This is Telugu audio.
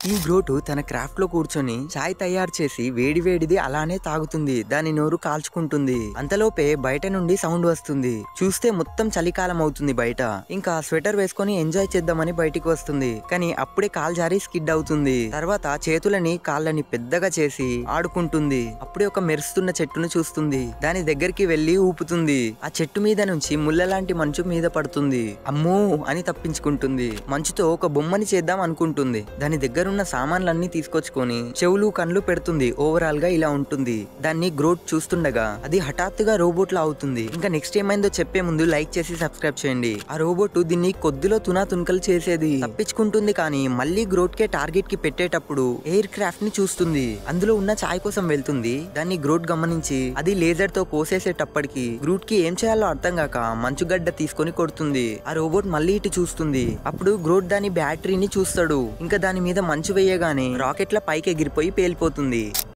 ఈ గ్రోటు తన క్రాఫ్ట్ లో కూర్చొని చాయ్ తయారు చేసి వేడివేడిది అలానే తాగుతుంది. దాని నోరు కాల్చుకుంటుంది. అంతలోపే బయట నుండి సౌండ్ వస్తుంది. చూస్తే మొత్తం చలికాలం అవుతుంది బయట. ఇంకా స్వెటర్ వేసుకొని ఎంజాయ్ చేద్దామని బయటికి వస్తుంది. కానీ అప్పుడే కాల్ జారి స్కిడ్ అవుతుంది. తర్వాత చేతులని కాళ్ళని పెద్దగా చేసి ఆడుకుంటుంది. అప్పుడే ఒక మెరుస్తున్న చెట్టును చూస్తుంది. దాని దగ్గరికి వెళ్లి ఊపుతుంది. ఆ చెట్టు మీద నుంచి ముళ్ళ లాంటి మంచు మీద పడుతుంది. అమ్మో అని తప్పించుకుంటుంది. మంచుతో ఒక బొమ్మని చేద్దాం అనుకుంటుంది. దాని దగ్గర ఉన్న సామాన్లన్నీ తీసుకొచ్చుకొని చెవులు కళ్ళు పెడుతుంది. ఓవరాల్ గా ఇలా ఉంటుంది. దాన్ని గ్రోట్ చూస్తుండగా అది హఠాత్తుగా రోబోట్ లా అవుతుంది. ఇంకా నెక్స్ట్ ఏమైందో చెప్పే ముందు లైక్ చేసి సబ్స్క్రైబ్ చేయండి. ఆ రోబోట్ దీన్ని కొద్దిలో తునాతునకలు చేసేది. తప్పించుకుంటుంది కానీ మళ్ళీ గ్రోట్ కే టార్గెట్ కి పెట్టేటప్పుడు ఎయిర్ క్రాఫ్ట్ ని చూస్తుంది. అందులో ఉన్న చాయ్ కోసం వెళ్తుంది. దాన్ని గ్రోట్ గమనించి అది లేజర్ తో కోసేసేటప్పటికి గ్రూట్ కి ఏం చేయాలో అర్థం కాక మంచుగడ్డ తీసుకొని కొడుతుంది. ఆ రోబోట్ మళ్ళీ ఇటు చూస్తుంది. అప్పుడు గ్రోట్ దాని బ్యాటరీని చూస్తాడు. ఇంకా దాని మీద మంచు వేయగానే రాకెట్ల పైకి ఎగిరిపోయి పేలిపోతుంది.